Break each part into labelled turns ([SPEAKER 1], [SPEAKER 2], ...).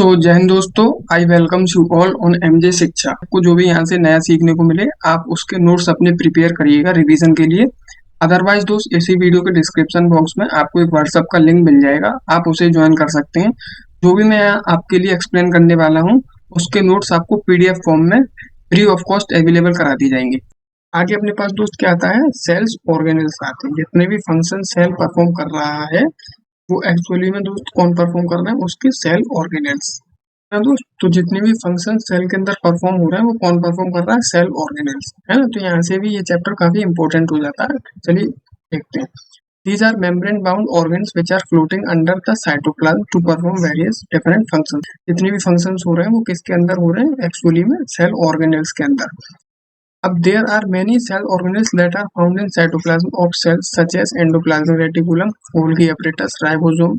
[SPEAKER 1] तो जय हिंद दोस्तों, I welcome you all on MJ शिक्षा। आपको जो भी यहाँ से नया सीखने को मिले आप उसके नोट्स अपने प्रिपेयर करिएगा रिवीजन के लिए। अदरवाइज दोस्त, इसी वीडियो के डिस्क्रिप्शन बॉक्स में आपको एक व्हाट्सएप का लिंक मिल जाएगा, आप उसे ज्वाइन कर सकते हैं। जो भी मैं यहाँ आपके लिए एक्सप्लेन करने वाला हूँ उसके नोट्स आपको पीडीएफ फॉर्म में फ्री ऑफ कॉस्ट अवेलेबल करा दी जाएंगे। आगे अपने पास दोस्त क्या आता है, सेल्स ऑर्गेनेल्स आते हैं। जितने भी फंक्शन सेल परफॉर्म कर रहा है वो एक्चुअली में दोस्त कौन परफॉर्म कर रहा है, उसके सेल ऑर्गेनेल्स है ना दोस्त। तो जितने भी फंक्शन सेल के अंदर परफॉर्म हो रहे हैं वो कौन परफॉर्म कर रहा है, सेल ऑर्गेनेल्स, है ना। तो यहाँ से भी ये चैप्टर काफी इंपॉर्टेंट हो जाता है। चलिए देखते हैं। These are membrane bound organs which are floating under the cytoplasm to perform various different functions। जितने भी functions हो रहे हैं वो किसके अंदर हो रहे हैं, एक्चुअली में सेल ऑर्गेनेल्स के अंदर। अब there are many cell organelles that are found in cytoplasm of cells such as endoplasmic reticulum, Golgi apparatus, ribosome,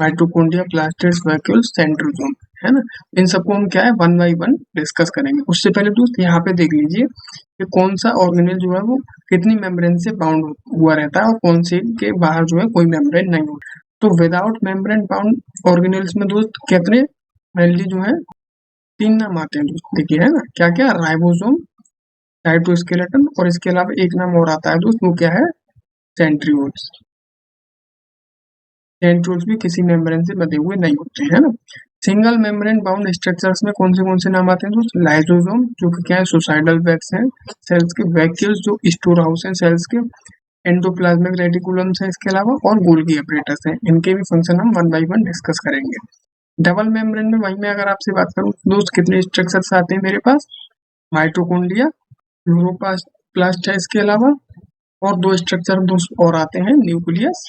[SPEAKER 1] mitochondria, plastids, vacuoles, centrosome, है ना। इन सबको हम क्या है वन बाई वन डिस्कस करेंगे। उससे पहले दोस्त यहाँ पे देख लीजिए कि कौन सा ऑर्गेनेल जो है वो कितनी मेम्ब्रेन से बाउंड हुआ रहता है और कौन से के बाहर जो है कोई मेम्ब्रेन नहीं होता। तो विदाउट मेम्ब्रेन बाउंड ऑर्गेनेल्स में दोस्त कितने मेनली जो है तीन नाम आते हैं दोस्त, देखिए, है ना। क्या क्या, राइबोसोम, साइटोस्केलेटन, और इसके अलावा एक नाम और आता है दोस्त, वो क्या है, सेंट्रियोल्स। सेंट्रियोल्स भी किसी मेम्ब्रेन से बंधे हुए नहीं होते हैं ना। सिंगल मेम्ब्रेन बाउंड स्ट्रक्चर्स में कौन से नाम आते हैं दोस्त, लाइसोसोम जो कि क्या है सुसाइडल बैग्स हैं सेल्स के, वैक्यूल्स जो स्टोर हाउस हैं सेल्स के, एंडोप्लाज्मिक रेटिकुलम्स है इसके अलावा, और गोल्गी अपरेटस है। इनके भी फंक्शन हम वन बाई वन डिस्कस करेंगे। डबल मेम्ब्रेन में वही मैं अगर आपसे बात करूं दोस्त, कितने स्ट्रक्चर्स आते हैं मेरे पास, माइटोकॉन्ड्रिया, क्लोरोप्लास्ट है इसके अलावा, और दो स्ट्रक्चर दोस्त और आते हैं, न्यूक्लियस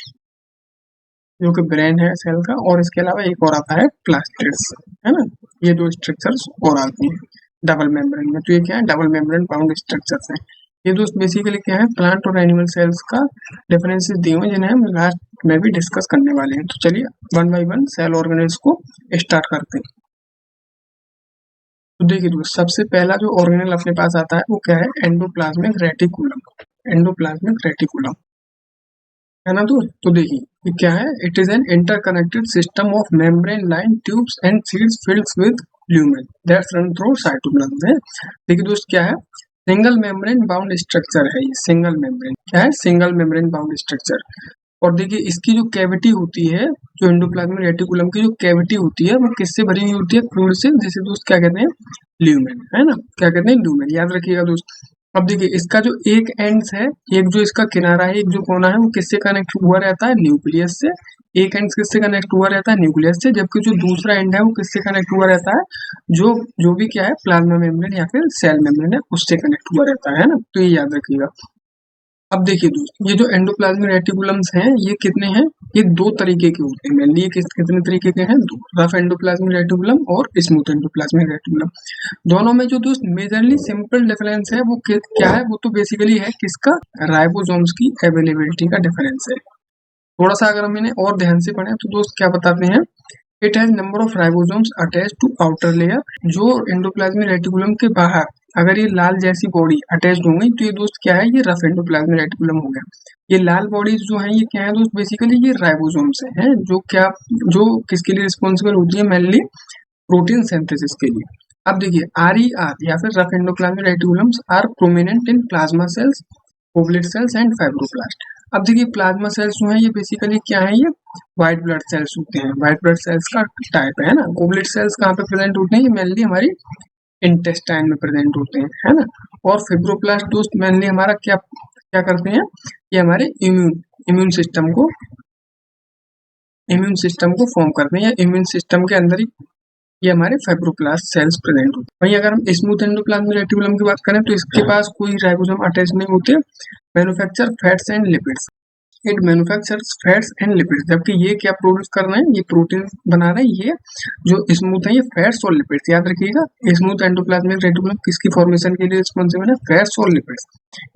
[SPEAKER 1] जो कि ब्रेन है सेल का, और इसके अलावा एक और आता है प्लास्टिड्स, है ना। ये दो स्ट्रक्चर्स और आते हैं डबल मेम्ब्रेन में। तो ये क्या है, डबल मेम्ब्रेन बाउंड स्ट्रक्चर्स हैं। ये दोस्त बेसिकली क्या है, प्लांट और एनिमल सेल्स का डिफरेंसेस दिए हुए जिन्हें हम लास्ट में भी डिस्कस करने वाले हैं। तो चलिए one by one cell organelles को स्टार्ट करते हैं। तो देखिए दोस्त, सबसे पहला जो ऑर्गेनेल अपने पास आता है वो क्या है, एंडोप्लाज्मिक रेटिकुलम। एंडोप्लाज्मिक रेटिकुलम, है ना दोस्त। तो देखिए ये क्या है, it is an interconnected system of membrane line tubes and seeds filled with lumen that's run through cytoplasm है। देखिए दोस्त क्या है, सिंगल मेम्ब्रेन बाउंड स्ट्रक्चर है ये। सिंगल मेम्ब्रेन क्या है, सिंगल मेम्ब्रेन बाउंड स्ट्रक्चर। और देखिए इसकी जो कैविटी होती है, जो एंडोप्लाज्मिक रेटिकुलम की जो कैविटी होती है वो किससे भरी हुई होती है, फ्लूइड से, जिसे दोस्त क्या कहते हैं, ल्यूमेन, है ना। क्या कहते हैं, ल्यूमेन, याद रखिएगा दोस्त। अब देखिए इसका जो एक एंड्स है, एक जो इसका किनारा है, एक जो कोना है, वो किससे कनेक्ट हुआ रहता है, न्यूक्लियस से। एक एंड किससे कनेक्ट हुआ रहता है, न्यूक्लियस से। जबकि जो दूसरा एंड है वो किससे कनेक्ट हुआ रहता है, जो जो भी क्या है प्लाज्मा मेम्ब्रेन या फिर सेल मेम्ब्रेन है उससे कनेक्ट हुआ रहता है ना। तो ये याद रखिएगा। अब देखिए दोस्त, ये जो एंडोप्लाज्मिक रेटिकुलम्स हैं ये कितने हैं, ये दो तरीके के होते हैं मेनली। ये कितने तरीके के हैं, दो, रफ एंडोप्लाज्मिक रेटिकुलम और स्मूथ एंडोप्लाज्मिक रेटिकुलम। दोनों में जो दोस्त मेजरली सिंपल डिफरेंस है वो क्या है, वो तो बेसिकली है किसका, राइबोसोम्स की अवेलेबिलिटी का डिफरेंस है। थोड़ा सा अगर हम इन्हें और ध्यान से पढ़ें तो दोस्त क्या बताते हैं, it has number of ribosomes attach to outer layer. जो एंडोप्लाज्मिक रेटिकुलम के बाहर अगर ये लाल जैसी बॉडी अटैच्ड होंगी तो ये दोस्त क्या है, ये रफ एंडोप्लाज्मिक रेटिकुलम हो गया। ये लाल बॉडीज जो है ये क्या है दोस्त, बेसिकली ये राइबोसोम्स हैं, जो क्या, जो किसके लिए रिस्पॉन्सिबल होती है, मेनली प्रोटीन सिंथेसिस के लिए। अब देखिए RER या फिर rough endoplasmic reticulums are prominent in plasma cells, ओवलेट सेल्स एंड फाइब्रोब्लास्ट। अब देखिए प्लाज्मा सेल्स जो है ये बेसिकली क्या है, ये व्हाइट ब्लड सेल्स होते हैं, व्हाइट ब्लड सेल्स का टाइप है ना। ओवलेट सेल्स कहाँ पे प्रेजेंट होते हैं, ये मेनली हमारी इंटेस्टाइन में प्रेजेंट होते हैं, है ना। और फिब्रोब्लास्ट दोस्त मेनली हमारा क्या क्या करते हैं, ये हमारे इम्यून सिस्टम को फॉर्म करते हैं, या इम्यून सिस्टम के अंदर ही ये हमारे फाइब्रोब्लास्ट सेल्स प्रेजेंट होते हैं। वहीं अगर हम स्मूथ एंडोप्लाज्मिक रेटिकुलम की बात करें तो इसके पास कोई राइबोसोम अटैच नहीं होते। Manufacture fats and lipids, it manufactures fats and lipids. जबकि ये क्या प्रोड्यूस कर रहे हैं, ये प्रोटीन बना रहे हैं। ये जो स्मूथ है ये फैट्स और लिपिड्स, याद रखिएगा। स्मूथ एंडोप्लाज्मिक रेटिकुलम किसकी फॉर्मेशन के लिए रिस्पॉन्सिबल है, फैट्स और lipids.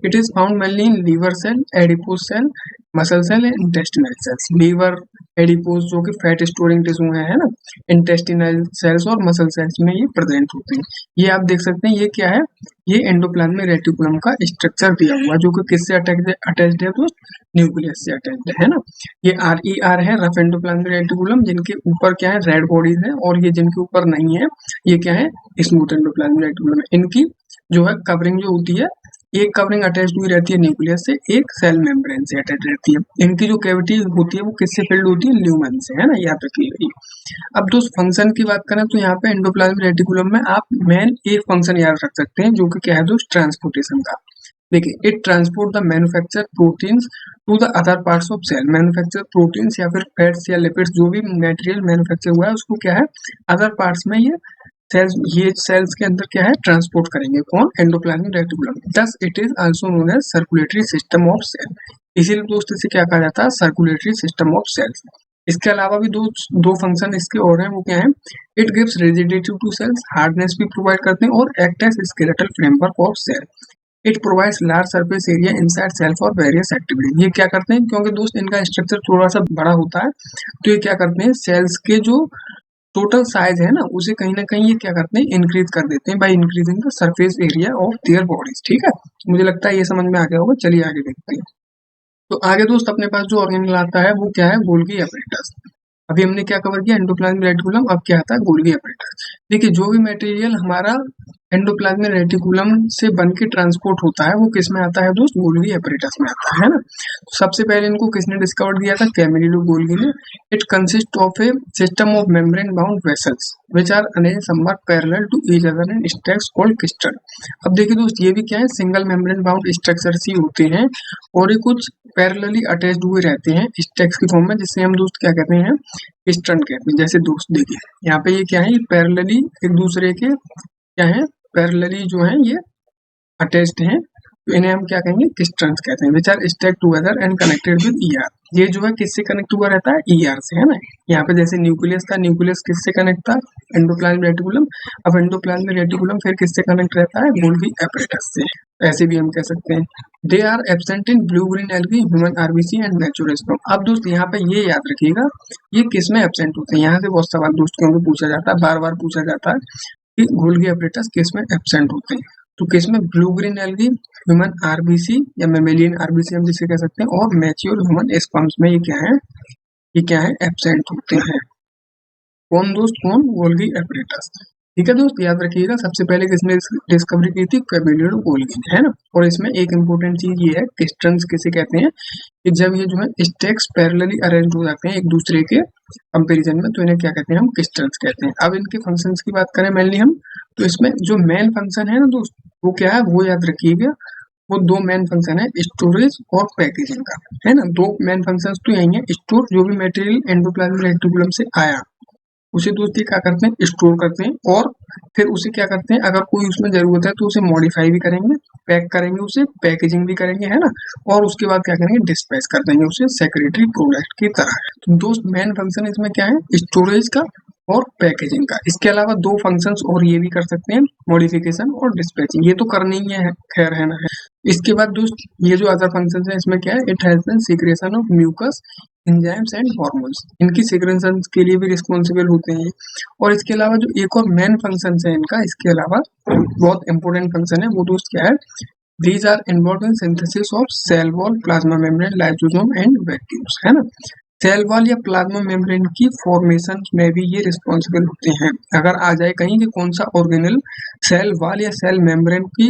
[SPEAKER 1] It is found mainly in liver cell, adipose cell, muscle cell and intestinal cells. Liver, adipose जो कि फैट स्टोरिंग टिश्यू है ना, इंटेस्टिनल सेल्स और मसल सेल्स में ये प्रेजेंट होते हैं। ये आप देख सकते हैं, ये क्या है, ये एंडोप्लाज्मिक रेटिकुलम का स्ट्रक्चर दिया हुआ है, जो कि किससे अटैच्ड है दोस्त, न्यूक्लियस से अटैच्ड है ना। ये RER है, रफ एंडोप्लाज्मिक रेटिकुलम, जिनके ऊपर क्या है, रेड बॉडीज है, और ये जिनके ऊपर नहीं है, ये क्या है, स्मूथ एंडोप्लाज्मिक रेटिकुलम है। इनकी जो है कवरिंग जो होती है, एक कवरिंग अटैच हुई रहती है न्यूक्लियस से, एक सेल मेम्ब्रेन से अटैच रहती है। इनकी जो कैविटी होती है वो किससे फिल्ड होती है, ल्यूमेन से, है ना, याद रखिए। अब दोस्त फंक्शन की बात करें तो यहाँ पे एंडोप्लाज्मिक रेटिकुलम में आप मेन एक फंक्शन याद रख सकते हैं, जो कि क्या है दोस्त, ट्रांसपोर्टेशन का। देखिए, it transport the manufacture proteins to the other parts of cell. Manufacture proteins या फिर फैट्स या लिपिड्स, जो भी मटेरियल मैन्युफैक्चर हुआ है उसको क्या है, अदर पार्ट्स में ये सेल्स के अंदर क्या है, ट्रांसपोर्ट करेंगे। कौन, endoplasmic reticulum. Thus it is also known as circulatory system of cell. इसीलिए दोस्त इसे क्या कहा जाता है, सर्कुलेटरी सिस्टम ऑफ सेल्स। इसके अलावा भी दो फंक्शन इसके और हैं, वो क्या है, it gives rigidity to cells, hardness भी प्रोवाइड करते हैं, और act as skeletal framework of cell. It provides large surface area inside cell for various activity. ये क्या करते हैं, क्योंकि दोस्त इनका स्ट्रक्चर थोड़ा सा बड़ा होता है, तो ये क्या करते हैं, सेल्स के जो टोटल साइज है ना, उसे कहीं ना कहीं ये क्या करते हैं, इंक्रीज कर देते हैं by increasing the surface area of their bodies. ठीक है, मुझे लगता है ये समझ में आ गया होगा। चलिए आगे देखते हैं। तो आगे दोस्त अपने पास जो ऑर्गेनल आता है वो क्या है, गोल्गी एपरेटस। अभी हमने क्या कवर किया, एंडोप्लाज्मिक रेटिकुलम, अब क्या आता है, गोल्गी एपरेटस। देखिए, जो भी मटेरियल हमारा एंडोप्लाज्मिक रेटिकुलम से बन के ट्रांसपोर्ट होता है वो किस में आता है दोस्त, गोल्गी एपरेटस में आता है ना। तो सबसे पहले इनको किसने डिस्कवर किया था, कैमिलो गोल्गी ने। It consist of a system of membrane bound vessels which are arranged समवhat parallel to each other in stacks called crystal. अब देखिए दोस्त, ये भी क्या है, सिंगल मेम्ब्रेन बाउंड स्ट्रक्चर्स ही होते हैं, और ये कुछ पैरेलली अटैच्ड हुए रहते हैं स्टैक्स की फॉर्म में, जिससे हम दोस्त क्या कहते हैं, क्रिस्टल कहते हैं। जैसे दोस्त देखिए, यहाँ पे ये क्या है, पैरेलली एक दूसरे के क्या है, पैरेलली जो है ये अटैच्ड हैं, तो इन्हें हम क्या कहेंगे, क्रिस्टल्स कहते हैं, which are stack together and connected with ER। ये जो है किससे कनेक्ट हुआ रहता है, ER से, है ना। यहाँ पे जैसे न्यूक्लियस था, न्यूक्लियस किससे कनेक्ट था, एंडोप्लाज्मिक रेटिकुलम। अब एंडोप्लाज्मिक रेटिकुलम फिर किससे कनेक्ट रहता है, गोल्गी एपरेटस से। ऐसे भी हम कह सकते हैं। They are absent in blue green algae, human RBC and natural sperm. अब दोस्त यहाँ पे ये याद रखिएगा, ये किस में एब्सेंट होते हैं। यहाँ से बहुत सवाल दोस्त क्योंकि पूछा जाता है, बार बार पूछा जाता है कि गोल्गी एपरेटस किस में एब्सेंट होते हैं। तो किस में, blue green algae, human RBC या मेमेलियन RBC हम जिसे कह सकते हैं, और मैच्योर ह्यूमन स्पर्म्स में ये क्या है, एब्सेंट होते हैं। कौन दोस्त, कौन, गोल्गी एपरेटस। ठीक है दोस्त, याद रखिएगा, सबसे पहले किसने डिस्कवरी की थी, कैमिलो गोल्गी ने, है ना। और इसमें एक इंपॉर्टेंट चीज ये है, क्रिस्टल्स किसे कहते हैं, कि जब ये जो है स्टैक्स पैरेलली अरेंज हो जाते हैं एक दूसरे के कंपैरिजन में, तो इन्हें क्या कहते हैं, हम क्रिस्टल्स कहते हैं। अब इनके फंक्शंस की बात करें मेनली हम, तो इसमें जो मेन फंक्शन है ना दोस्त, वो क्या है, वो याद रखिएगा, वो दो मेन फंक्शन है, स्टोरेज और पैकेजिंग का, है ना। दो मेन फंक्शंस तो यही है, स्टोर, जो भी मटेरियल एंडोप्लाज्मिक रेटिकुलम से आया उसे दोस्त ये क्या करते हैं, स्टोर करते हैं, और फिर उसे क्या करते हैं, अगर कोई उसमें जरूरत है तो उसे मॉडिफाई भी करेंगे, पैक करेंगे, उसे पैकेजिंग भी करेंगे, है ना। और उसके बाद क्या करेंगे, डिस्पैच कर देंगे उसे सेक्रेटरी प्रोडक्ट की तरह। तो दोस्त मेन फंक्शन इसमें क्या है, स्टोरेज का और पैकेजिंग का। इसके अलावा दो फंक्शंस और ये भी कर सकते हैं, मॉडिफिकेशन और डिस्पैचिंग, ये तो करनी ही है, खैर, है ना। इसके बाद दोस्त ये जो अदर फंक्शंस है, इसमें क्या है, it has been secretion of mucus, enzymes and hormones, इनकी सीक्रेशन के लिए भी रिस्पॉन्सिबल होते हैं। और इसके अलावा जो एक और मेन फंक्शन है इनका, इसके अलावा बहुत इंपॉर्टेंट फंक्शन है, वो दोस्त क्या है, these are involved in synthesis of cell wall, plasma membrane, lysosome and vacuoles, है ना। सेल वॉल या प्लाज्मा मेम्ब्रेन की फॉर्मेशन में भी ये रिस्पॉन्सिबल होते हैं। अगर आ जाए कहीं कि कौन सा ऑर्गेनल सेल वॉल या सेल मेम्ब्रेन की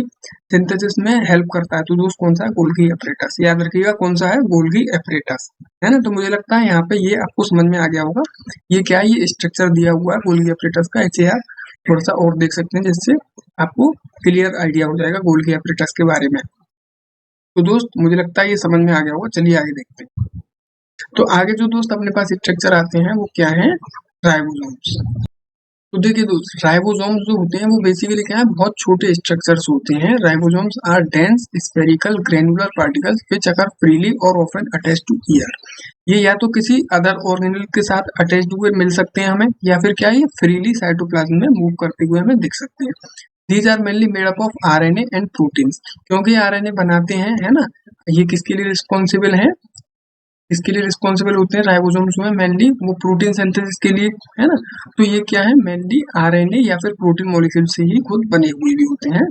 [SPEAKER 1] सिंथेसिस में हेल्प करता है, तो दोस्त कौन सा है, गोल्गी एपरेटस। याद रखिएगा कौन सा है, गोल्गी एपरेटस, है ना। तो मुझे लगता है यहाँ पे ये आपको समझ में आ गया होगा, ये क्या है, ये स्ट्रक्चर दिया हुआ है गोल्गी एपरेटस का। इसे आप थोड़ा सा और देख सकते हैं, जिससे आपको क्लियर आइडिया हो जाएगा गोल्गी एपरेटस के बारे में। तो दोस्त मुझे लगता है ये समझ में आ गया होगा। चलिए आगे देखते हैं। तो आगे जो दोस्त अपने पास स्ट्रक्चर आते हैं वो क्या है, राइबोसोम्स। तो देखिए दोस्त, राइबोसोम्स जो होते हैं वो बेसिकली क्या है, बहुत छोटे स्ट्रक्चर्स होते हैं। Ribosomes are dense spherical granular particles which occur freely और ऑफन अटैच्ड टू ईयर। ये या तो किसी अदर ऑर्गेनल के साथ अटैच्ड हुए मिल सकते हैं हमें, या फिर क्या है, ये फ्रीली साइटोप्लाज्म में मूव करते हुए हमें दिख सकते हैं। These are mainly made up of RNA and proteins, क्योंकि आरएनए बनाते हैं, है ना, ये किसके लिए रिस्पॉन्सिबल है, इसके लिए रिस्पॉन्सिबल होते हैं राइबोसोम्स में मेनली, वो प्रोटीन सिंथेसिस के लिए, है ना। तो ये क्या है, मेनली आरएनए या फिर प्रोटीन मॉलिक्यूल से ही खुद बने हुए भी होते हैं।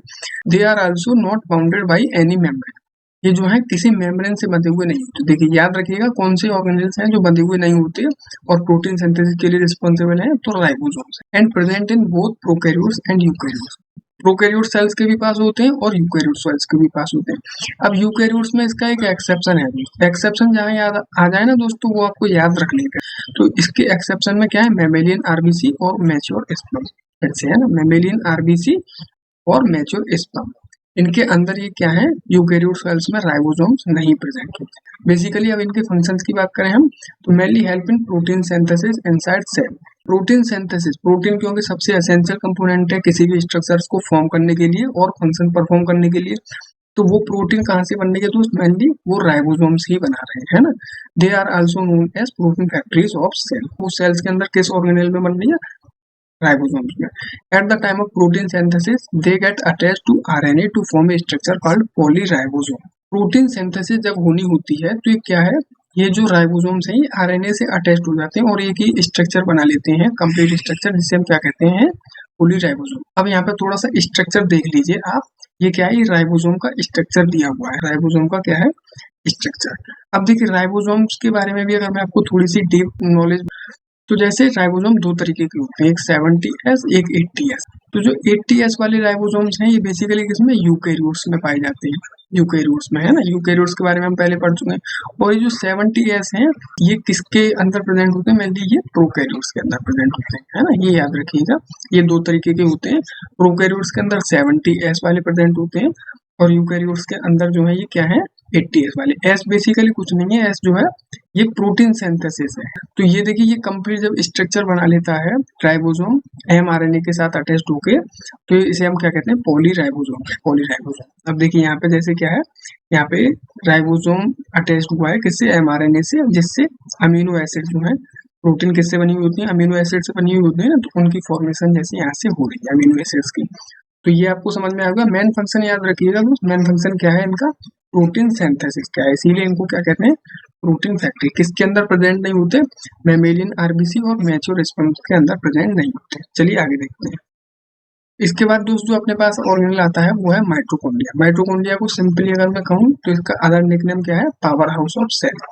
[SPEAKER 1] They are also not bounded by any membrane, ये जो है किसी मेम्ब्रेन से बंधे हुए नहीं होते। देखिए याद रखिएगा कौन से ऑर्गेनेल्स हैं जो बंधे हुए नहीं होते और प्रोटीन सिंथेसिस के लिए रिस्पॉन्सिबल है, तो ribosomes, and present in both prokaryotes and eukaryotes. Prokaryote cells के भी पास होते हैं और यूकैरियोट सेल्स के भी पास होते हैं। अब यूकैरियोट्स में इसका एक एक्सेप्शन है, एक्सेप्शन जहाँ याद आ जाए ना दोस्तों, वो आपको याद रखने का। तो इसके एक्सेप्शन में क्या है, मेमेलियन आरबीसी और मैच्योर स्पर्म, फिर से है ना, मेमेलियन आरबीसी और मैच्योर स्पर्म, इनके अंदर ये क्या है, यूकैरियोट सेल्स में राइबोसोम्स नहीं प्रेजेंट होते। बेसिकली अब इनके फंक्शंस की बात करें हम, तो mainly help in protein synthesis inside cell. Protein synthesis, protein क्योंकि सबसे एसेंशियल कंपोनेंट है किसी भी स्ट्रक्चर्स को फॉर्म करने के लिए और फंक्शन परफॉर्म करने के लिए, तो वो प्रोटीन कहाँ से बनने के, तो मेनली वो राइबोसोम्स ही बना रहे हैं, है ना। They are also known as protein factories of cell, वो सेल्स के अंदर किस ऑर्गेनेल में बन रही है, राइबोसोम्स में। At the time of protein synthesis they get attached to RNA to form a structure called polyribosome. Protein synthesis जब होनी होती है तो ये क्या है, ये जो राइबोसोम्स हैं ये आरएनए से अटैच्ड हो जाते हैं और एक ही स्ट्रक्चर बना लेते हैं, कंप्लीट स्ट्रक्चर, जिसे हम क्या कहते हैं, पॉलीराइबोसोम। अब यहाँ पे थोड़ा सा स्ट्रक्चर देख लीजिए आप, ये क्या है, ये राइबोसोम का स्ट्रक्चर दिया हुआ है, राइबोसोम का क्या है, स्ट्रक्चर। अब देखिए राइबोसोम्स के बारे में भी अगर मैं आपको थोड़ी सी डीप नॉलेज, तो जैसे राइबोसोम दो तरीके के होते हैं, एक 70S एक 80S। तो जो 80S वाले राइबोसोम्स हैं ये बेसिकली किसमें, यूकैरियोट्स में पाए जाते हैं, यूकैरियोट्स में, है ना, यूकैरियोट्स के बारे में हम पहले पढ़ चुके हैं। और ये जो 70S हैं ये किसके अंदर प्रेजेंट होते हैं, मेनली ये प्रोकैरियोट्स के अंदर प्रेजेंट होते हैं, है ना, ये याद रखिएगा। ये दो तरीके के होते हैं, प्रोकैरियोट्स के अंदर 70S वाले प्रेजेंट होते हैं और यूकैरियोट्स के अंदर जो है ये क्या है, 80S वाले। एस बेसिकली कुछ नहीं है, एस जो है ये प्रोटीन सिंथेसिस है। तो ये देखिए ये कंप्लीट जब स्ट्रक्चर बना लेता है राइबोसोम एमआरएनए के साथ अटैच्ड होके, तो इसे हम क्या कहते हैं, पॉलीराइबोसोम, पॉलीराइबोसोम। अब देखिए यहाँ पे जैसे क्या है, यहाँ पे राइबोसोम अटैच्ड हुआ है किससे, एमआरएनए से, जिससे अमीनो एसिड जो है, प्रोटीन किससे बनी हुई होती है, अमीनो एसिड से बनी हुई होती है ना, तो उनकी फॉर्मेशन जैसे यहाँ से हो रही है अमीनो एसिड्स की। तो ये आपको समझ में आएगा। मेन फंक्शन याद रखिएगा दोस्त, मेन फंक्शन क्या है इनका, प्रोटीन सिंथेसिस क्या है, इसीलिए इनको क्या कहते हैं, प्रोटीन फैक्ट्री। किसके अंदर प्रेजेंट नहीं होते, मैमेलियन आरबीसी और मैच्योर स्पर्म के अंदर प्रेजेंट नहीं होते। चलिए आगे देखते हैं। इसके बाद दोस्त जो अपने पास ऑर्गेनेल आता है वो है माइटोकॉन्ड्रिया। माइटोकॉन्ड्रिया को सिंपली अगर मैं कहूँ तो इसका अदर निकनेम क्या है, power house of cell,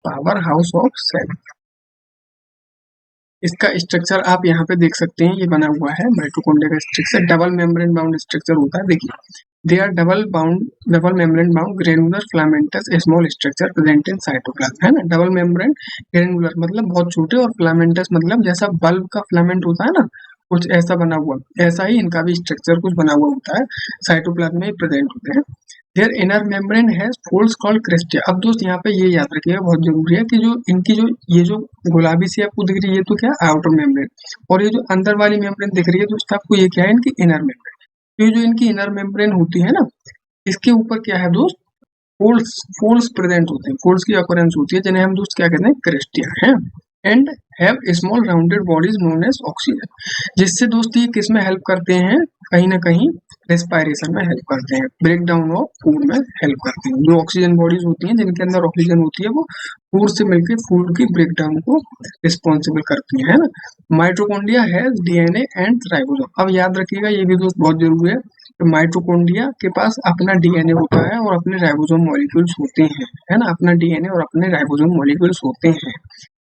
[SPEAKER 1] power house of cell. इसका स्ट्रक्चर आप यहाँ पे देख सकते हैं, ये बना हुआ है माइटोकॉन्ड्रिया का structure, double membrane bound structure होता है। देखिए they are double membrane bound granular filamentous small structure present in cytoplasm, है ना। डबल मेम्ब्रेन ग्रेनुलर मतलब बहुत छोटे और फिलामेंटस मतलब जैसा बल्ब का फिलामेंट होता है ना, कुछ ऐसा बना हुआ, ऐसा ही इनका भी स्ट्रक्चर कुछ बना हुआ होता है, साइटोप्लाज्म में प्रेजेंट होते हैं। Their inner membrane has folds called cristae. अब दोस्त यहाँ पे ये याद रखिएगा, बहुत जरूरी है कि जो इनकी जो ये जो गुलाबी सी आपको दिख रही है तो क्या आउटर मेम्ब्रेन, और ये जो अंदर वाली मेम्ब्रेन दिख रही है दोस्त आपको, ये क्या है, इनकी इनर मेम्ब्रेन। तो ये जो इनकी इनर मेम्ब्रेन होती है ना, इसके ऊपर क्या है दोस्त, फोल्ड्स, फोल्ड्स प्रेजेंट होते हैं, फोल्ड्स की अकोरेंस होती है, जिन्हें हम दोस्त क्या कहते हैं, क्रेस्टिया है। And have small rounded bodies known as oxygen, जिससे दोस्त ये किस में हेल्प करते हैं, कहीं ना कहीं रेस्पायरेशन में हेल्प करते हैं, ब्रेक डाउन ऑफ फूड में हेल्प करते हैं। जो ऑक्सीजन बॉडीज होती हैं जिनके अंदर ऑक्सीजन होती है वो फूड से मिलकर फूड की ब्रेक डाउन को रिस्पॉन्सिबल करती है ना। Mitochondria has DNA and ribosome. अब याद रखिएगा ये भी दोस्त बहुत जरूरी है, तो माइटोकॉन्ड्रिया के पास अपना डीएनए होता है और अपने राइबोसोम मॉलिक्यूल्स होते हैं, है ना, अपना डीएनए और अपने राइबोसोम मॉलिक्यूल्स होते हैं।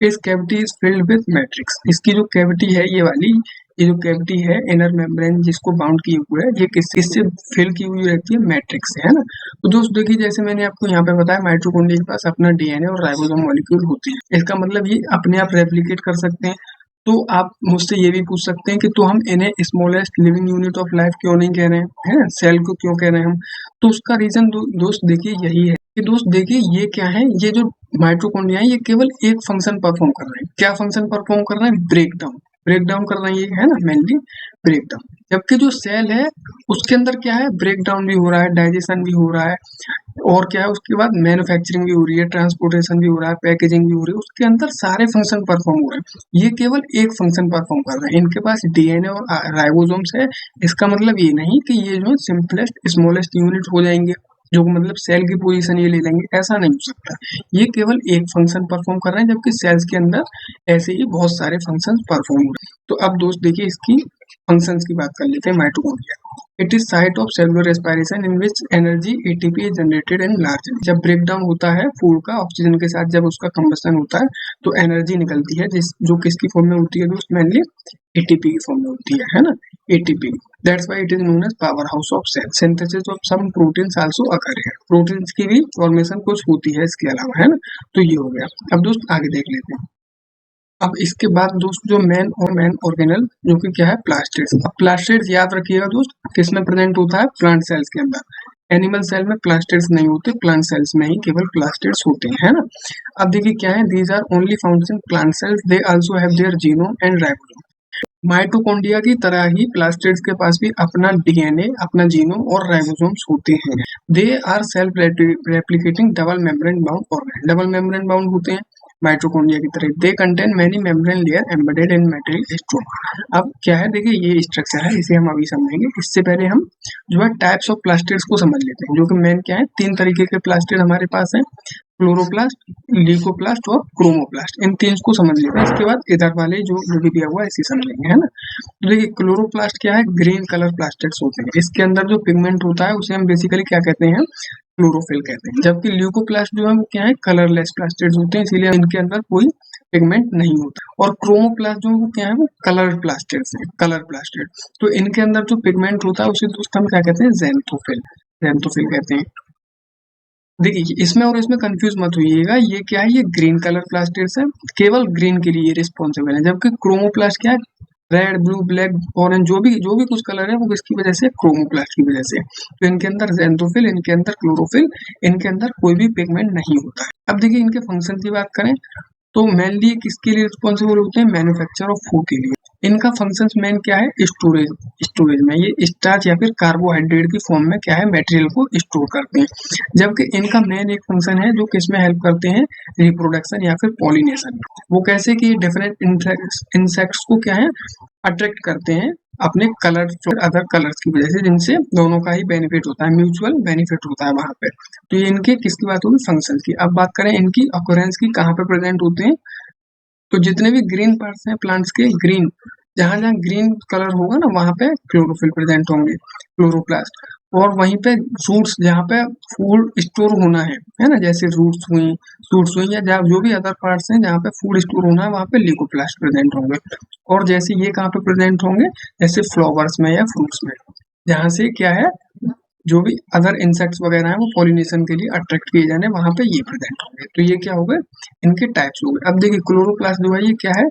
[SPEAKER 1] इस cavity is filled with matrix. इसकी जो कैविटी है ये वाली, ये जो कैविटी है इनर मेम्ब्रेन जिसको बाउंड किए हुए है, ये किससे फिल की हुई रहती है, मैट्रिक्स से, है ना। तो दोस्त देखिए जैसे मैंने आपको यहाँ पे बताया माइटोकॉन्ड्रिया के पास अपना डीएनए और राइबोसोम मॉलिक्यूल होते हैं। इसका मतलब ये अपने आप रेप्लिकेट कर सकते हैं। तो आप मुझसे ये भी पूछ सकते हैं कि तो हम इन्हें smallest living unit of life क्यों नहीं कह रहे हैं, है ना, सेल को क्यों कह रहे हैं हम। तो उसका रीजन दोस्त देखिए यही है कि दोस्त देखिए ये क्या है, ये जो माइटोकॉन्ड्रिया है ये केवल एक फंक्शन परफॉर्म कर रहे हैं। क्या फंक्शन परफॉर्म कर रहे हैं, ब्रेक डाउन। ब्रेक डाउन करना ये है ना मेनली ब्रेक डाउन। जबकि जो सेल है उसके अंदर क्या है, ब्रेक डाउन भी हो रहा है, डाइजेशन भी हो रहा है, और क्या है उसके बाद मैन्युफैक्चरिंग भी हो रही है, ट्रांसपोर्टेशन भी हो रहा है, पैकेजिंग भी हो रही है, उसके अंदर सारे फंक्शन परफॉर्म हो रहे हैं। ये केवल एक फंक्शन परफॉर्म कर रहे हैं। इनके पास डीएनए और राइबोसोम्स है। इसका मतलब ये नहीं कि ये जो सिंपलेस्ट स्मॉलेस्ट यूनिट हो जाएंगे, जो मतलब सेल की पोजीशन ये ले लेंगे, ऐसा नहीं हो सकता। ये केवल एक फंक्शन परफॉर्म कर रहे हैं, जबकि सेल्स के अंदर ऐसे ही बहुत सारे फंक्शन परफॉर्म हो रहे हैं। तो अब दोस्त देखिए इसकी फंक्शंस की बात कर लेते हैं। Mitochondria it is site of cellular respiration in which energy ATP is generated in large. जब ब्रेक डाउन होता है फूड का ऑक्सीजन के साथ, जब उसका कंबशन होता है तो एनर्जी निकलती है, जिस जो किसकी फॉर्म में होती है दोस्त, मेनली एटीपी की फॉर्म में होती है ना, ATP. That's why it is known as power house of cell. Synthesis of some proteins also occur है। प्रोटीन्स की भी फॉर्मेशन कुछ होती है इसके अलावा, है ना। तो ये हो गया। अब दोस्त आगे देख लेते हैं। अब इसके बाद दोस्त जो मेन ऑर्गेनल जो कि क्या है, प्लास्टिड्स। अब प्लास्टिड्स याद रखिएगा दोस्त, किसमें प्रेजेंट होता है, प्लांट सेल्स के अंदर। एनिमल सेल में प्लास्टिड्स नहीं होते, प्लांट सेल्स में ही केवल प्लास्टिड्स होते हैं, है ना। अब देखिए क्या है, these are only found in plant cells, they also have their genome and ribosome. Mitochondria की तरह ही प्लास्टिड्स के पास भी अपना डीएनए, अपना जीनोम और राइबोसोम्स होते हैं। They are self replicating double membrane bound organ. Double membrane bound होते हैं माइटोकॉन्ड्रिया की तरह। They contain many membrane layer embedded in material stroma. अब क्या है, देखिए ये स्ट्रक्चर है, इसे हम अभी समझेंगे। इससे पहले हम जो है टाइप्स ऑफ प्लास्टिड्स को समझ लेते हैं, जो कि मेन क्या है, तीन तरीके के प्लास्टिड हमारे पास है, क्लोरोप्लास्ट, ल्यूकोप्लास्ट और क्रोमोप्लास्ट। इन तीन को समझ लेते हैं। इसके बाद इधर वाले जो भी दिया हुआ है इसे समझेंगे, है ना। तो देखिए क्लोरोप्लास्ट क्या है, ग्रीन कलर प्लास्टिड्स होते हैं। इसके अंदर जो पिगमेंट होता है उसे हम बेसिकली क्या कहते हैं, क्लोरोफिल कहते हैं। जबकि ल्यूकोप्लास्ट जो है वो क्या है, कलरलेस प्लास्टिड्स होते हैं, इसीलिए इनके अंदर कोई पिगमेंट नहीं होता। और क्रोमोप्लास्ट जो वो क्या है, वो कलर प्लास्टिड्स है, कलर प्लास्टिड। तो इनके अंदर जो पिगमेंट होता है उसे दोस्त हम क्या कहते हैं, ज़ैंथोफिल, ज़ैंथोफिल कहते हैं। देखिए इसमें और इसमें कंफ्यूज मत होइएगा, ये क्या है, ये ग्रीन कलर प्लास्टिड्स है, केवल ग्रीन के लिए रिस्पॉन्सिबल है। जबकि क्रोमोप्लास्ट क्या है, रेड, ब्लू, ब्लैक, ऑरेंज, जो भी कुछ कलर है वो किसकी वजह से, क्रोमोप्लास्ट की वजह से। तो इनके अंदर ज़ैंथोफिल, इनके अंदर क्लोरोफिल, इनके अंदर कोई भी पिगमेंट नहीं होता है। अब देखिए इनके फंक्शन की बात करें तो मेनली किसके लिए रिस्पॉन्सिबल होते हैं, मैन्युफैक्चर ऑफ फूड के लिए। इनका फंक्शंस मेन क्या है, स्टोरेज। स्टोरेज में ये स्टार्च या फिर कार्बोहाइड्रेट की फॉर्म में क्या है, मटेरियल को स्टोर करते हैं। जबकि इनका मेन एक फंक्शन है जो किसमें हेल्प करते हैं, रिप्रोडक्शन या फिर पॉलिनेशन। वो कैसे कि डिफरेंट इंसेक्ट्स को क्या है, अट्रैक्ट करते हैं अपने कलर्स और अदर कलर्स की वजह से, जिनसे दोनों का ही बेनिफिट होता है, म्यूचुअल बेनिफिट होता है वहां पे। तो ये इनके किसकी बात होगी, फंक्शन की। अब बात करें इनकी ऑकरेंस की, कहाँ पे प्रेजेंट होते हैं, तो जितने भी ग्रीन पार्ट्स हैं प्लांट्स के, ग्रीन जहां जहां ग्रीन कलर होगा ना वहां पे क्लोरोफिल प्रेजेंट होंगे, क्लोरोप्लास्ट। और वहीं पे रूट्स जहाँ पे फूड स्टोर होना है ना, जैसे रूट्स हुई या जहाँ जो भी अदर पार्ट्स हैं जहाँ पे फूड स्टोर होना है वहाँ पे ल्यूकोप्लास्ट प्रेजेंट होंगे। और जैसे ये कहाँ पे प्रेजेंट होंगे, जैसे फ्लावर्स में या फ्रूट्स में, जहाँ से क्या है, जो भी अदर इंसेक्ट्स वगैरह हैं वो पॉलिनेशन के लिए अट्रैक्ट किए जाने वहां पे ये प्रेजेंट होंगे। तो ये क्या हो गए, इनके टाइप्स हो गए। अब देखिए क्लोरोप्लास्ट जो है ये क्या है,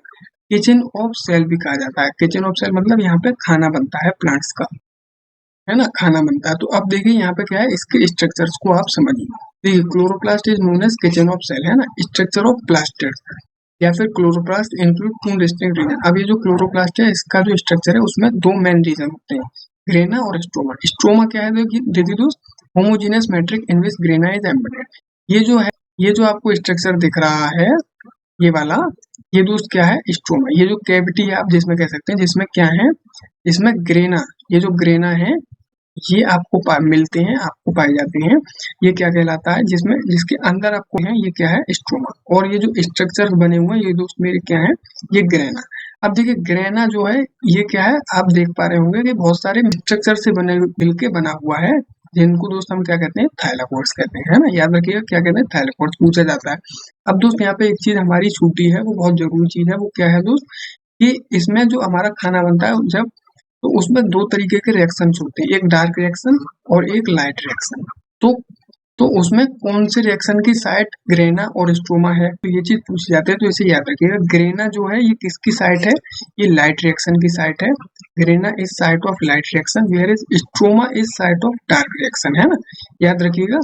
[SPEAKER 1] किचन ऑफ सेल भी कहा जाता है। किचन ऑफ सेल मतलब यहाँ पे खाना बनता है प्लांट्स का, है ना, खाना बनता है। तो अब देखिए यहाँ पे क्या है, इसके स्ट्रक्चर्स को आप समझिए। देखिए chloroplast is known as kitchen of cell, है ना। स्ट्रक्चर ऑफ प्लास्टिड या फिर chloroplast include two distinct region. अब ये जो क्लोरोप्लास्ट है इसका जो स्ट्रक्चर है उसमें दो मेन रीजन होते हैं, ग्रेना और स्ट्रोमा। स्ट्रोमा क्या है, देखिए दोस्त, homogeneous matrix in which grana is embedded. ये जो है, ये जो आपको स्ट्रक्चर दिख रहा है ये वाला, ये दोस्त क्या है, स्ट्रोमा। ये जो कैविटी है आप जिसमें कह सकते हैं, जिसमें क्या है, इसमें ग्रेना, ये जो ग्रेना है ये आपको मिलते हैं, आपको पाए जाते हैं। ये क्या कहलाता है, जिसमें जिसके अंदर आपको है, ये क्या है, स्ट्रोमा। और ये जो स्ट्रक्चर बने हुए हैं ये दोस्त मेरे क्या है, ये ग्रेना। अब देखिए ग्रेना जो है ये क्या है, आप देख पा रहे होंगे कि बहुत सारे स्ट्रक्चर से बने मिलके बना हुआ है, जिनको दोस्त हम क्या कहते हैं, थाइलाकोइड्स कहते हैं, है ना। याद रखिएगा क्या कहते हैं, थाइलाकोइड्स पूछा जाता है। अब दोस्त यहाँ पे एक चीज हमारी छूटी है, वो बहुत जरूरी चीज है, वो क्या है दोस्त, कि इसमें जो हमारा खाना बनता है जब, तो उसमें दो तरीके के रिएक्शंस होते हैं, एक डार्क रिएक्शन और एक लाइट रिएक्शन। तो तो उसमें कौन से रिएक्शन की साइट ग्रेना और स्ट्रोमा है, तो ये चीज पूछी जाती है। तो इसे याद रखिएगा, ग्रेना जो है ये किसकी साइट है, ये लाइट रिएक्शन की साइट है। Grana is site of light reaction, where is stroma is site of dark reaction, है ना। याद रखिएगा,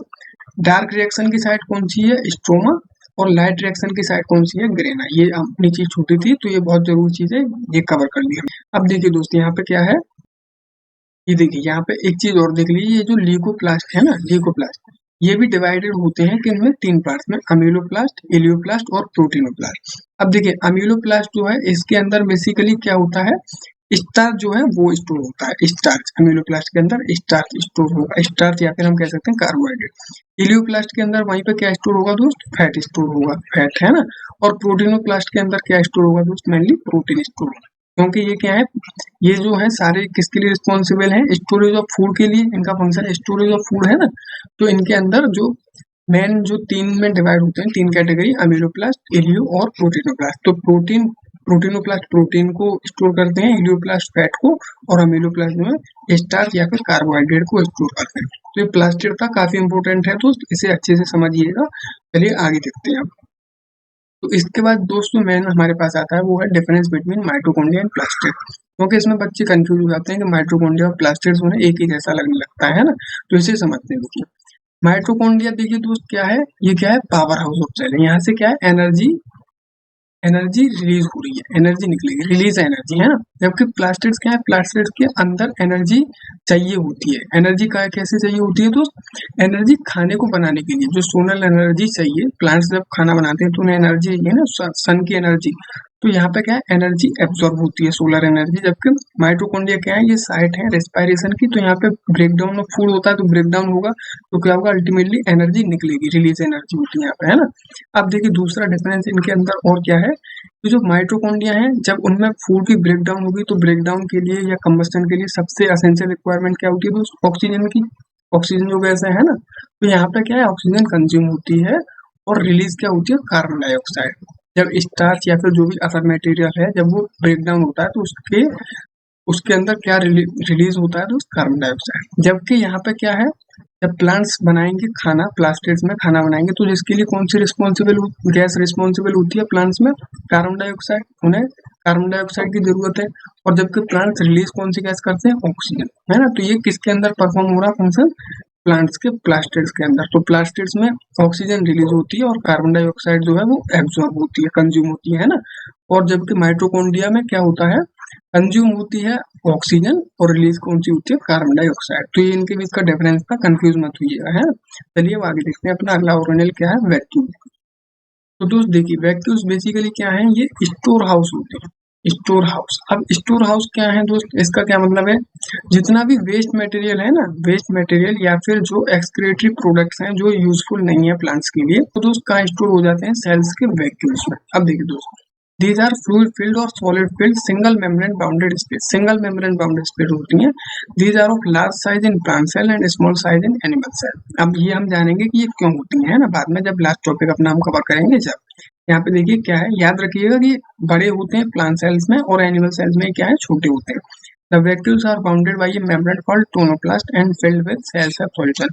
[SPEAKER 1] डार्क रिएक्शन की साइट कौन सी है, स्ट्रोमा, और लाइट रिएक्शन की साइड कौन सी है, ग्रेन है। ये अपनी चीज छूटी थी, तो ये बहुत जरूरी चीज है, ये कवर कर लिया। अब देखिए दोस्तों यहाँ पे क्या है, ये देखिए यहाँ पे एक चीज और देख लीजिए, ये जो ल्यूकोप्लास्ट है ना, ल्यूकोप्लास्ट, ये भी डिवाइडेड होते हैं कि इनमें 3 पार्ट्स में, अमीलोप्लास्ट, इलियोप्लास्ट और प्रोटीनोप्लास्ट। अब देखिए अमीलोप्लास्ट जो है इसके अंदर बेसिकली क्या होता है, स्टार्च जो है वो स्टोर होता है, स्टार्च अमीलोप्लास्ट के अंदर स्टार्च स्टोर होगा, स्टार्च या फिर हम कह सकते हैं कार्बोहाइड्रेट। इलियोप्लास्ट के अंदर वहीं पे क्या स्टोर होगा दोस्त, फैट स्टोर होगा, फैट है ना। और प्रोटीनोप्लास्ट के अंदर क्या स्टोर होगा दोस्त, मेनली प्रोटीन स्टोर होगा। क्योंकि ये क्या है, ये जो है सारे किसके लिए रिस्पॉन्सिबल है, स्टोरेज ऑफ फूड के लिए, इनका फंक्शन स्टोरेज ऑफ फूड है ना। तो इनके अंदर जो मेन जो 3 में डिवाइड होते हैं, 3 कैटेगरी, अमीलोप्लास्ट, इलियो और प्रोटीनोप्लास्ट। तो प्रोटीनोप्लास्ट प्रोटीन को स्टोर करते हैं, इलियोप्लास्ट फैट को, और अमीलोप्लास्ट जो है स्टार्च या फिर कार्बोहाइड्रेट को स्टोर करते हैं। तो ये प्लास्टिड का काफी इंपॉर्टेंट है दोस्त, इसे अच्छे से समझिएगा। चलिए आगे देखते हैं। तो इसके बाद दोस्तों मेन हमारे पास आता है वो है difference between mitochondria and plastid. क्योंकि इसमें बच्चे कंफ्यूज हो जाते हैं कि माइटोकॉन्ड्रिया और प्लास्टिड जो है एक ही जैसा लगने लगता है ना। तो इसे समझते हैं। देखिए माइटोकॉन्ड्रिया देखिए दोस्त क्या है, ये क्या है, पावर हाउस ऑफ सेल है। यहाँ से क्या है, एनर्जी रिलीज हो रही है, एनर्जी निकलेगी, रिलीज एनर्जी है ना। जबकि प्लास्टिड्स क्या है, प्लास्टिड्स के अंदर एनर्जी चाहिए होती है। एनर्जी का कैसे चाहिए होती है दोस्त, एनर्जी खाने को बनाने के लिए जो सोलर एनर्जी चाहिए, प्लांट्स जब खाना बनाते हैं तो उन्हें एनर्जी चाहिए ना, सन की एनर्जी। तो यहाँ पे क्या है, एनर्जी एब्जॉर्ब होती है, सोलर एनर्जी। जबकि माइटोकॉन्ड्रिया क्या है, ये साइट है रेस्पिरेशन की। तो यहाँ पे ब्रेकडाउन ऑफ फूड होता है, तो ब्रेकडाउन होगा तो क्या होगा, अल्टीमेटली एनर्जी निकलेगी, रिलीज एनर्जी होती है यहाँ पे, है ना। अब देखिए दूसरा डिफरेंस इनके अंदर और क्या है, तो जो माइटोकॉन्ड्रिया है जब उनमें फूड की ब्रेकडाउन होगी तो ब्रेकडाउन के लिए या कंबस्टन के लिए सबसे एसेंशियल रिक्वायरमेंट क्या होती है दोस्त, ऑक्सीजन की। ऑक्सीजन जो गैस है ना, तो यहाँ पे क्या है, ऑक्सीजन कंज्यूम होती है और रिलीज क्या होती है, कार्बन डाइऑक्साइड। जब स्टार्च या फिर जो भी अदर मटेरियल है जब वो ब्रेक डाउन होता है तो उसके उसके अंदर क्या रिलीज होता है दोस्त, कार्बन डाइऑक्साइड। जबकि यहाँ पे क्या है, जब प्लांट्स बनाएंगे खाना, प्लास्टिड्स में खाना बनाएंगे, तो जिसके लिए कौन सी रिस्पॉन्सिबल गैस रिस्पॉन्सिबल होती है प्लांट्स में, कार्बन डाइऑक्साइड। उन्हें कार्बन डाइऑक्साइड की जरूरत है। और जबकि प्लांट्स रिलीज कौन सी गैस करते हैं, ऑक्सीजन, है ना। तो ये किसके अंदर परफॉर्म हो रहा फंक्शन, प्लांट्स के प्लास्टिड्स के अंदर। तो प्लास्टिड्स में ऑक्सीजन रिलीज होती है और कार्बन डाइऑक्साइड जो है वो एब्जॉर्ब होती है, कंज्यूम होती है ना। और जबकि माइटोकॉन्ड्रिया में क्या होता है, कंज्यूम होती है ऑक्सीजन और रिलीज कौन सी होती है, कार्बन डाइऑक्साइड। तो ये इनके बीच का डिफरेंस था, कंफ्यूज मत होइएगा, है। चलिए अब आगे देखते हैं। अपना अगला ऑर्गेनेल क्या है, वैक्यूल। तो दोस्त देखिए वैक्यूल्स बेसिकली क्या है, ये स्टोर हाउस होते हैं, स्टोर हाउस। अब स्टोर हाउस क्या है दोस्त, इसका क्या मतलब है, जितना भी वेस्ट मटेरियल है ना, वेस्ट मटेरियल या फिर जो एक्सक्रीटरी प्रोडक्ट्स हैं जो यूजफुल नहीं है प्लांट्स के लिए, तो दोस्त कहाँ स्टोर हो जाते हैं, सेल्स के वैक्यूल्स में। अब देखिए दोस्त, these are fluid filled or solid filled single membrane bounded space, single membrane bounded space होती हैं। these are of large size in plant cell and small size in animal cell। अब ये हम जानेंगे कि ये क्यों होती हैं, है ना, बाद में जब लास्ट टॉपिक अपना हम कवर करेंगे। जब यहाँ पे देखिए क्या है, याद रखिएगा कि बड़े होते हैं प्लांट सेल्स में और एनिमल सेल्स में क्या है, छोटे होते हैं। The vacuoles are bounded by a membrane called tonoplast and filled with cells of solution।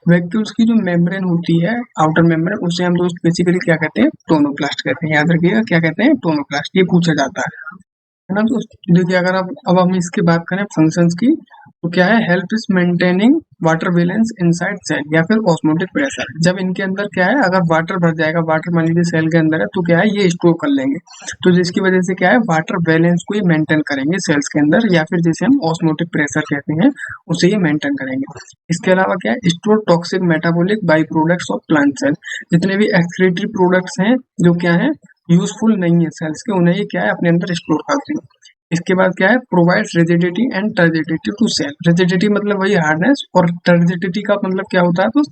[SPEAKER 1] Vacuoles की जो मेम्ब्रेन होती है, आउटर मेम्ब्रेन, उसे हम दोस्त बेसिकली क्या कहते हैं, टोनोप्लास्ट कहते हैं। याद रखिएगा क्या कहते हैं, टोनोप्लास्ट। ये पूछा जाता है ना दोस्त। देखिए अगर अब हम इसकी बात करें फंक्शंस की, तो क्या है, help is maintaining water balance inside cell या फिर ऑस्मोटिक प्रेशर। जब इनके अंदर क्या है, अगर वाटर भर जाएगा, वाटर मान लीजिए सेल के अंदर है, तो क्या है, ये स्टोर कर लेंगे। तो जिसकी वजह से क्या है, वाटर बैलेंस को ये मेंटेन करेंगे सेल्स के अंदर, या फिर जिसे हम ऑस्मोटिक प्रेशर कहते हैं उसे ये मेंटेन करेंगे। इसके अलावा क्या है, store toxic metabolic by products of plant cell. जितने भी एक्सक्रीटरी प्रोडक्ट्स हैं जो क्या है, यूजफुल नहीं है सेल्स के, उन्हें ये क्या है अपने अंदर स्टोर करते हैं। इसके बाद क्या है, provides rigidity and turgidity to cell. Rigidity मतलब वही हार्डनेस, और टर्जिडिटी का मतलब क्या होता है, तो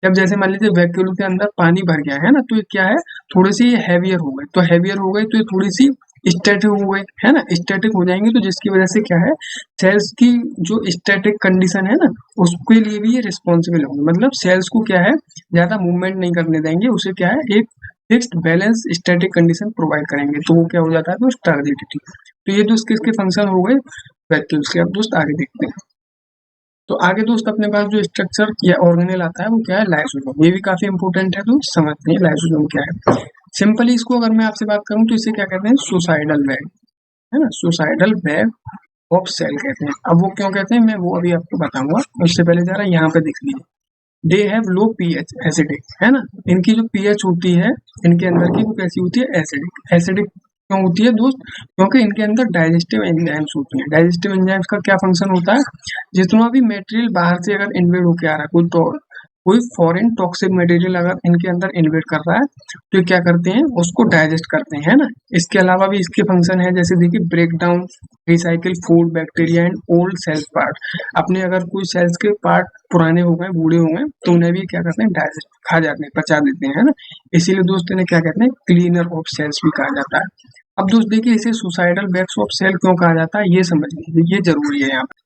[SPEAKER 1] जब जैसे मान लीजिए वैक्यूल के अंदर पानी भर गया है ना, तो ये क्या है, थोड़ी सी हैवियर हो गई। तो हैवियर हो गई तो ये थोड़ी सी स्टैटिक हो गई, है ना, स्टैटिक हो जाएंगे। तो जिसकी वजह से क्या है, सेल्स की जो स्टैटिक कंडीशन है ना, उसके लिए भी ये रिस्पॉन्सिबल होंगे। मतलब सेल्स को क्या है, ज्यादा मूवमेंट नहीं करने देंगे, उसे क्या है, एक fixed balance static condition provide करेंगे। तो वो क्या हो जाता है दोस्त, टर्जिडिटी। तो ये दोस्त किसके फंक्शन हो गए, वैक्यूल्स के। अब दोस्त आगे देखते हैं। तो आगे दोस्त अपने पास जो स्ट्रक्चर या ऑर्गेनेल आता है वो क्या है, लाइसोसोम। ये भी काफी इंपॉर्टेंट है, तो समझते हैं लाइसोसोम क्या है। सिंपली इसको अगर मैं आपसे बात करूं तो इसे क्या कहते हैं, सुसाइडल वेब, है ना, सुसाइडल वेब ऑफ सेल कहते हैं। अब वो क्यों कहते हैं, मैं वो अभी आपको बताऊंगा। उससे पहले जरा यहाँ पे देख लीजिए, they have low pH, acidic, है ना। इनकी जो पीएच होती है इनके अंदर की वो कैसी होती है, एसिडिक। एसिडिक क्यों होती है दोस्त, क्योंकि इनके अंदर डाइजेस्टिव एंजाइम्स होती हैं। डाइजेस्टिव एंजाइम्स का क्या फंक्शन होता है, जितना भी मटेरियल बाहर से अगर इन्वेड होके आ रहा है, कोई फॉरेन टॉक्सिक मटेरियल अगर इनके अंदर इन्वेड कर रहा है तो ये क्या करते हैं, उसको डाइजेस्ट करते हैं, है ना। इसके अलावा भी इसके फंक्शन है, जैसे देखिए break down, recycle food, bacteria and old cells part. अपने अगर कोई सेल्स के पार्ट पुराने हो गए, बूढ़े हो गए, तो उन्हें भी क्या करते हैं, डाइजेस्ट, खा जाते हैं, पचा देते हैं, है ना। इसीलिए दोस्त इन्हें क्या कहते हैं, क्लीनर ऑफ सेल्स भी कहा जाता है। अब दोस्त देखिए इसे सुसाइडल बैग्स ऑफ सेल क्यों कहा जाता है, ये समझ लीजिए, ये जरूरी है यहाँ पे।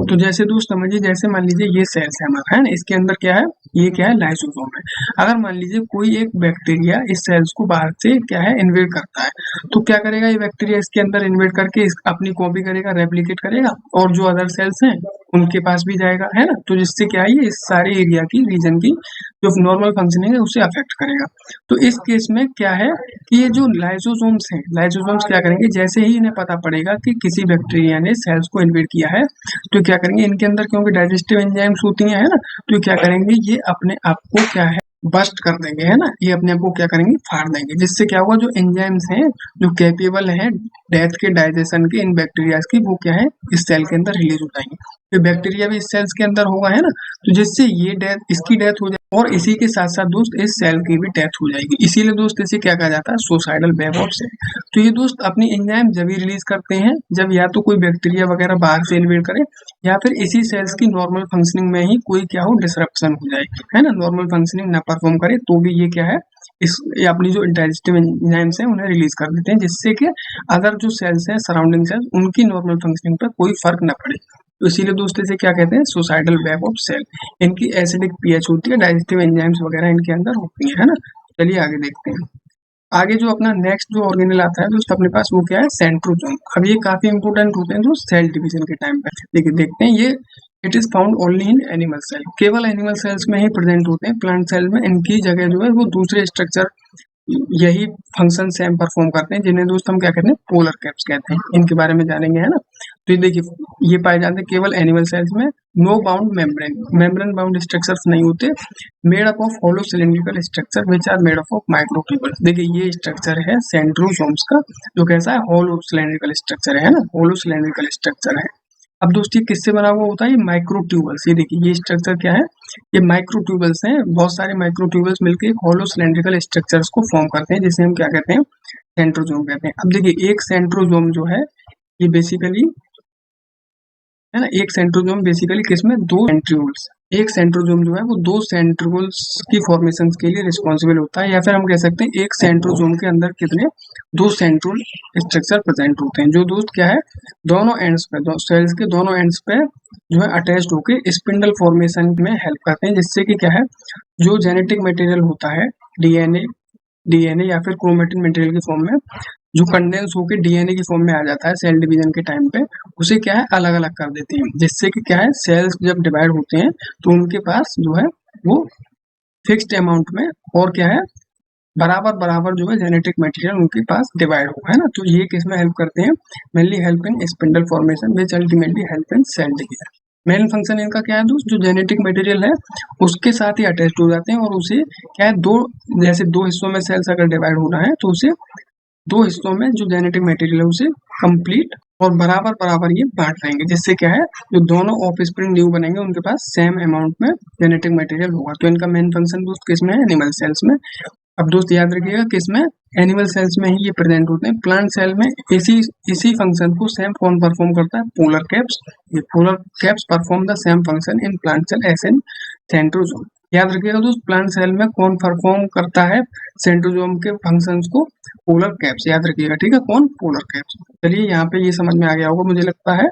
[SPEAKER 1] तो जैसे दोस्त समझिए, जैसे मान लीजिए ये सेल्स है हमारा, है ना, इसके अंदर क्या है, ये क्या है, लाइसोसोम है। अगर मान लीजिए कोई एक बैक्टीरिया इस सेल्स को बाहर से क्या है, इन्वेड करता है, तो क्या करेगा ये बैक्टीरिया, इसके अंदर इन्वेड करके अपनी कॉपी करेगा, रेप्लिकेट करेगा, और जो अदर सेल्स हैं उनके पास भी जाएगा, है ना। तो जिससे क्या है, ये इस सारे एरिया की, रीजन की जो नॉर्मल फंक्शनिंग है उसे अफेक्ट करेगा। तो इस केस में क्या है कि ये जो लाइसोसोम्स हैं, लाइसोसोम्स क्या करेंगे, जैसे ही इन्हें पता पड़ेगा कि किसी बैक्टीरिया ने सेल्स को इन्वेड किया है, तो क्या करेंगे, इनके अंदर क्योंकि डाइजेस्टिव एंजाइम्स होती हैं, है ना, तो क्या करेंगे, ये अपने आप को क्या है, बस्ट कर देंगे, है ना। ये अपने आप को क्या करेंगे, फाड़ देंगे, जिससे क्या होगा, जो एंजाइम्स हैं जो कैपेबल हैं डेथ के, डाइजेशन के, इन बैक्टीरिया की, वो क्या है, इस सेल के अंदर रिलीज हो जाएंगे। तो बैक्टीरिया भी इस सेल्स के अंदर होगा, है ना, तो जिससे ये डेथ, इसकी डेथ हो जाए, और इसी के साथ साथ दोस्त इस सेल की भी डेथ हो जाएगी। इसीलिए दोस्त इसे क्या कहा जाता है, सुसाइडल वेब ऑफ सेल। तो ये दोस्त अपनी एंजाइम जब ही रिलीज करते हैं जब या तो कोई बैक्टीरिया वगैरह बाहर से इन्वेड करे, या फिर इसी सेल्स की नॉर्मल फंक्शनिंग में ही कोई क्या हो, डिसरप्शन हो जाए, है ना, नॉर्मल फंक्शनिंग ना परफॉर्म करे, तो भी ये क्या है, ये अपनी जो डाइजेस्टिव एंजाइम्स हैं उन्हें रिलीज कर देते हैं, जिससे कि अदर जो सेल्स हैं, सराउंडिंग सेल्स, उनकी नॉर्मल फंक्शनिंग पर कोई फर्क न पड़े। तो इसीलिए दोस्त इसे क्या कहते हैं, सुसाइडल वेब ऑफ सेल। इनकी एसिडिक पीएच होती है, डाइजेस्टिव एंजाइम्स वगैरह इनके अंदर होती है ना। चलिए आगे देखते हैं। आगे जो अपना नेक्स्ट जो ऑर्गेनल आता है दोस्त अपने पास, वो क्या है, सेंट्रोसोम। अब ये काफी इंपोर्टेंट होते हैं जो सेल डिवीजन के टाइम पे। देखिए देखते हैं ये, it is found only in animal cell, केवल एनिमल सेल्स में ही प्रेजेंट होते हैं। प्लांट सेल में इनकी जगह जो है वो दूसरे स्ट्रक्चर यही फंक्शन सेम परफॉर्म करते हैं, जिन्हें दोस्त हम क्या कहते हैं, पोलर कैप्स कहते हैं। इनके बारे में जानेंगे, है ना। तो ये देखिए ये पाए जाते हैं केवल एनिमल सेल्स में। No bound membrane, membrane bound structures नहीं होते। Made up of hollow cylindrical structure which are made up of microtubules. देखिए ये स्ट्रक्चर है सेंट्रोसोम्स का, जो कैसा है, होलो सिलिंड्रिकल स्ट्रक्चर है ना, होलो सिलिंड्रिकल स्ट्रक्चर है। अब दोस्त ये किससे बना हुआ होता है, ये माइक्रोट्यूबल्स। ये देखिए ये स्ट्रक्चर क्या है, ये माइक्रोट्यूबल्स हैं, बहुत सारे माइक्रोट्यूबल्स मिलकर एक होलो सिलिंड्रिकल स्ट्रक्चर्स को फॉर्म करते हैं, जिसे हम क्या कहते हैं, सेंट्रोसोम कहते हैं। अब देखिए एक सेंट्रोसोम जो है ये बेसिकली, है ना, एक सेंट्रोसोम बेसिकली किसमें, दो सेंट्रियोल्स, एक सेंट्रोसोम जो है वो दो सेंट्रियोल्स की फॉर्मेशन के लिए रिस्पॉन्सिबल होता है, या फिर हम कह सकते हैं एक सेंट्रोसोम के अंदर कितने, दो सेंट्रोल स्ट्रक्चर प्रेजेंट होते हैं, जो दोस्त क्या है, दोनों एंड्स पे, सेल्स के दोनों एंड्स पे जो है अटैच्ड होकर स्पिंडल फॉर्मेशन में हेल्प करते हैं, जिससे कि क्या है, जो जेनेटिक मटेरियल होता है, डीएनए डीएनए या फिर क्रोमेटिन मटेरियल की फॉर्म में, जो कंडेंस होकर डीएनए की फॉर्म में आ जाता है सेल डिवीजन के टाइम पे, उसे क्या है, अलग अलग कर देती है, जिससे कि क्या है, सेल्स जब डिवाइड होते हैं तो उनके पास जो है वो फिक्स्ड अमाउंट में, और क्या है, बराबर बराबर जो है जेनेटिक मटेरियल उनके पास डिवाइड होगा, है ना। तो ये किसमें हेल्प करते हैं, mainly help in spindle formation which ultimately help in cell division. Main function इनका क्या है दोस्त, जो जेनेटिक मटेरियल है उसके साथ ही अटैच हो जाते हैं, और उसे क्या है, दो, जैसे दो हिस्सों में सेल्स अगर डिवाइड होना है तो उसे दो हिस्सों में जो जेनेटिक मटेरियल है उसे कंप्लीट और बराबर बराबर ये बांट देंगे, जिससे क्या है, जो दोनों ऑफस्प्रिंग न्यू बनेंगे उनके पास सेम अमाउंट में जेनेटिक मटेरियल होगा। तो इनका मेन फंक्शन दोस्त किसमें है, एनिमल सेल्स में। अब दोस्त याद रखिएगा किसमें, एनिमल सेल्स में ही ये प्रेजेंट होते हैं। प्लांट सेल में इसी फंक्शन को सेम कौन परफॉर्म करता है, पोलर कैप्स। ये polar caps perform the same function in plant cell as in centrosome. याद रखिएगा दोस्त, प्लांट सेल में कौन परफॉर्म करता है सेंट्रोसोम के फंक्शंस को, पोलर कैप्स। याद रखिएगा, ठीक है, कौन, पोलर कैप्स। चलिए यहाँ पे ये समझ में आ गया होगा मुझे लगता है।